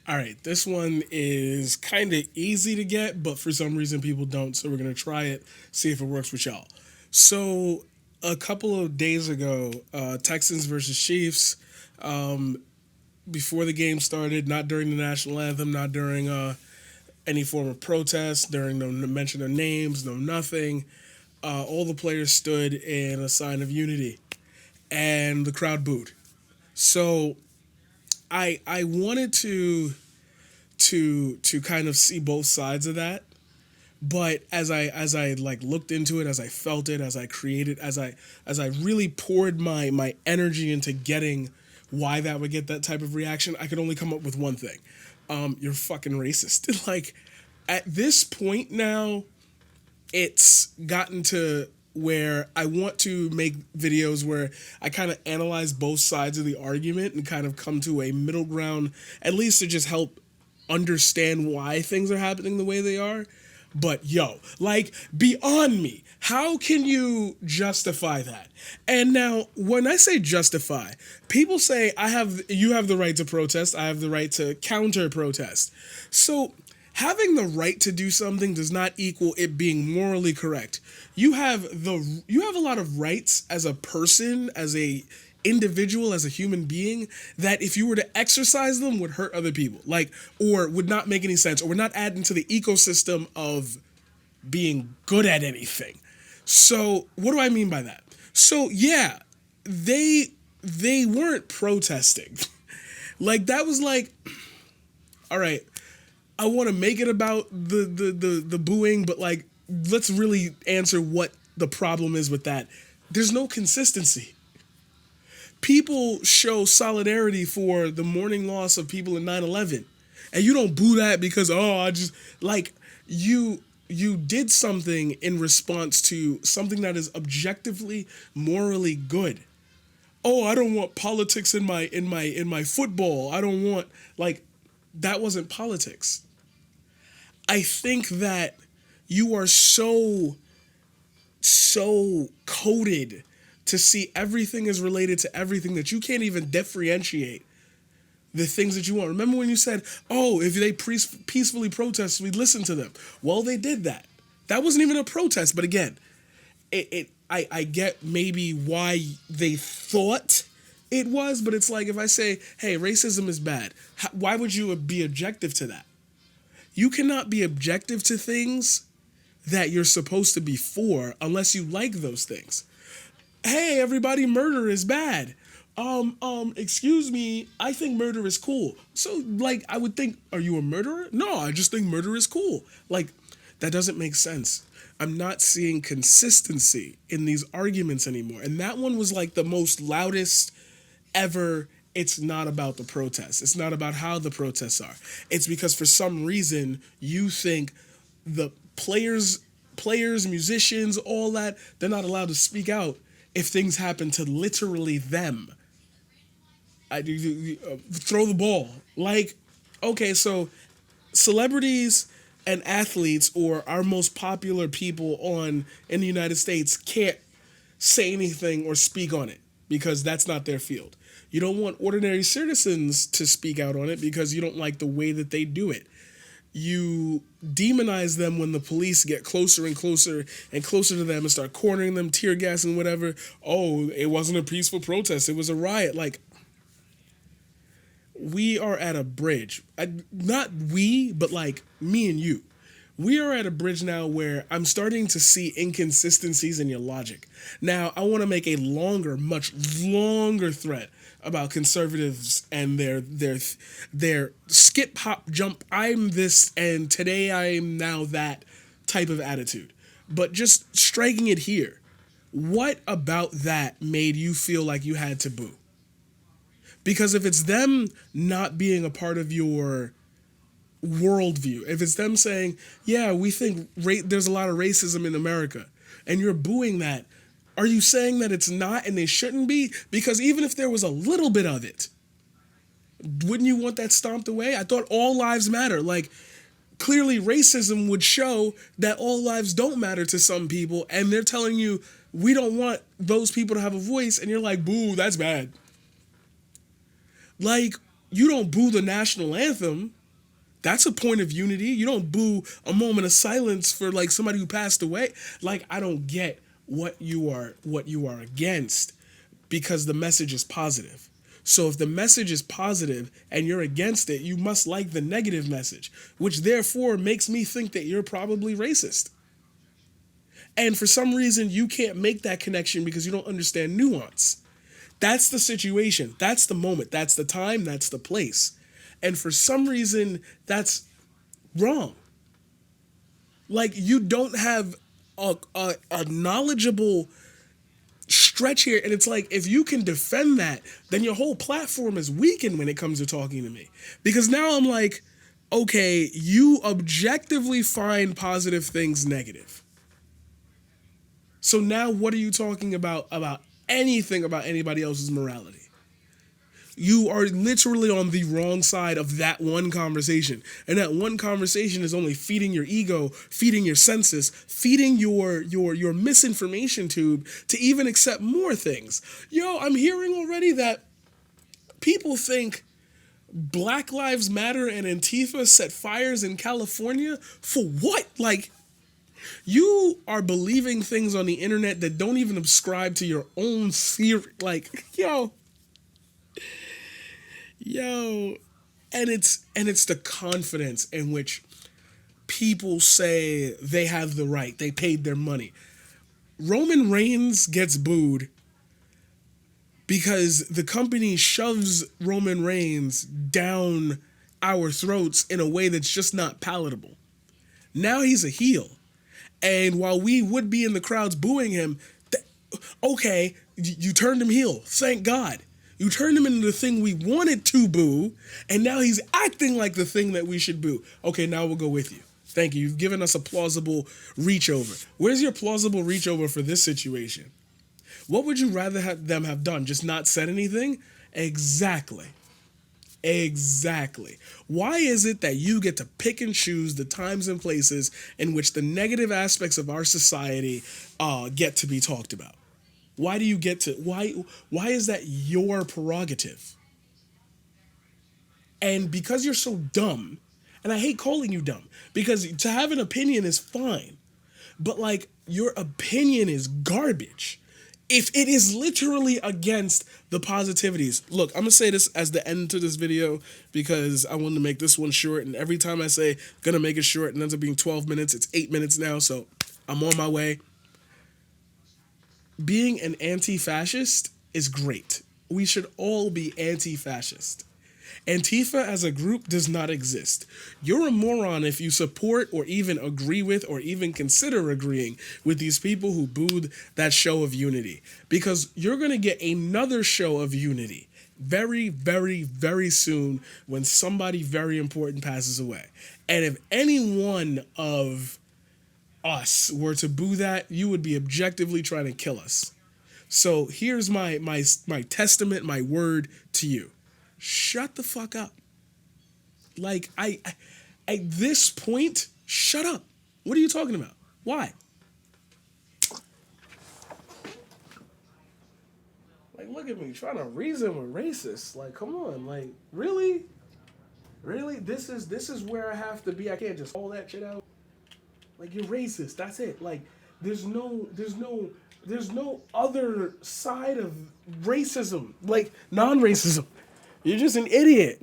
All right, this one is kind of easy to get, but for some reason people don't. So we're gonna try it, see if it works with y'all. So a couple of days ago, Texans versus Chiefs. Before the game started, not during the national anthem, not during any form of protest, during no mention of names, no nothing. All the players stood in a sign of unity, and the crowd booed. So I wanted to kind of see both sides of that. But as I like looked into it, as I felt it, as I created, as I really poured my energy into getting why that would get that type of reaction, I could only come up with one thing. You're fucking racist. Like at this point now, it's gotten to where I want to make videos where I kind of analyze both sides of the argument and kind of come to a middle ground, at least to just help understand why things are happening the way they are. But yo, like beyond me, how can you justify that? And now when I say justify, people say you have the right to protest, I have the right to counter protest. So having the right to do something does not equal it being morally correct. You have a lot of rights as a person, as a individual, as a human being, that if you were to exercise them would hurt other people, like, or would not make any sense, or would not add into the ecosystem of being good at anything. So what do I mean by that? So yeah, they weren't protesting. Like that was like, all right, I want to make it about the booing, but like let's really answer what the problem is with that. There's no consistency. People show solidarity for the mourning loss of people in 9/11, and you don't boo that because I just like you did something in response to something that is objectively morally good. Oh, I don't want politics in my football. I don't want like that wasn't politics. I think that you are so coded to see everything is related to everything that you can't even differentiate the things that you want. Remember when you said, "Oh, if they peacefully protest, we listen to them." Well, they did that. That wasn't even a protest, but again, I get maybe why they thought it was, but it's like if I say, "Hey, racism is bad," why would you be objective to that? You cannot be objective to things that you're supposed to be for unless you like those things. Hey, everybody, murder is bad. Excuse me, I think murder is cool. So, like, I would think, are you a murderer? No, I just think murder is cool. Like, that doesn't make sense. I'm not seeing consistency in these arguments anymore. And that one was like the most loudest ever. It's not about the protests. It's not about how the protests are. It's because for some reason you think the players, musicians, all that, they're not allowed to speak out if things happen to literally them. Throw the ball. Like, okay, so celebrities and athletes or our most popular people on in the United States can't say anything or speak on it because that's not their field. You don't want ordinary citizens to speak out on it because you don't like the way that they do it. You demonize them when the police get closer and closer and closer to them and start cornering them, tear gassing, whatever. Oh, it wasn't a peaceful protest. It was a riot. Like, we are at a bridge. Not we, but like me and you. We are at a bridge now where I'm starting to see inconsistencies in your logic. Now, I want to make a much longer thread about conservatives and their skip hop jump. I'm this and today I am now that type of attitude. But just striking it here. What about that made you feel like you had to boo? Because if it's them not being a part of your worldview, if it's them saying, yeah, we think there's a lot of racism in America, and you're booing that, are you saying that it's not and they shouldn't be? Because even if there was a little bit of it, wouldn't you want that stomped away? I thought all lives matter. Like, clearly racism would show that all lives don't matter to some people, and they're telling you, we don't want those people to have a voice, and you're like, boo, that's bad. Like, you don't boo the national anthem. That's a point of unity. You don't boo a moment of silence for like somebody who passed away. Like I don't get what you are against because the message is positive. So if the message is positive and you're against it, you must like the negative message, which therefore makes me think that you're probably racist. And for some reason you can't make that connection because you don't understand nuance. That's the situation. That's the moment. That's the time. That's the place. And for some reason, that's wrong. Like, you don't have a knowledgeable stretch here. And it's like, if you can defend that, then your whole platform is weakened when it comes to talking to me. Because now I'm like, okay, you objectively find positive things negative. So now what are you talking about anything about anybody else's morality? You are literally on the wrong side of that one conversation. And that one conversation is only feeding your ego, feeding your senses, feeding your misinformation tube to even accept more things. Yo, I'm hearing already that people think Black Lives Matter and Antifa set fires in California for what? Like, you are believing things on the internet that don't even subscribe to your own theory. Like, yo, and it's the confidence in which people say they have the right. They paid their money. Roman Reigns gets booed because the company shoves Roman Reigns down our throats in a way that's just not palatable. Now he's a heel. And while we would be in the crowds booing him, okay, you turned him heel. Thank God. You turned him into the thing we wanted to boo, and now he's acting like the thing that we should boo. Okay, now we'll go with you. Thank you. You've given us a plausible reach over. Where's your plausible reach over for this situation? What would you rather have them have done? Just not said anything? Exactly. Exactly. Why is it that you get to pick and choose the times and places in which the negative aspects of our society get to be talked about? Why do you get to why is that your prerogative? And because you're so dumb, and I hate calling you dumb, because to have an opinion is fine, but like your opinion is garbage. If it is literally against the positivities. Look, I'm gonna say this as the end to this video because I wanted to make this one short, and every time I say gonna make it short, it ends up being 12 minutes. It's 8 minutes now, so I'm on my way. Being an anti-fascist is great. We should all be anti-fascist. Antifa as a group does not exist. You're a moron if you support or even agree with or even consider agreeing with these people who booed that show of unity. Because you're going to get another show of unity very, very, very soon when somebody very important passes away. And if any one of us were to boo that, you would be objectively trying to kill us. So here's my testament, my word to you. Shut the fuck up. Like, I at this point, shut up. What are you talking about? Why? Like, look at me trying to reason with racists. Like, come on. Like, really? Really? This is where I have to be. I can't just call that shit out. Like, you're racist. That's it. Like, there's no other side of racism. Like, non-racism. You're just an idiot.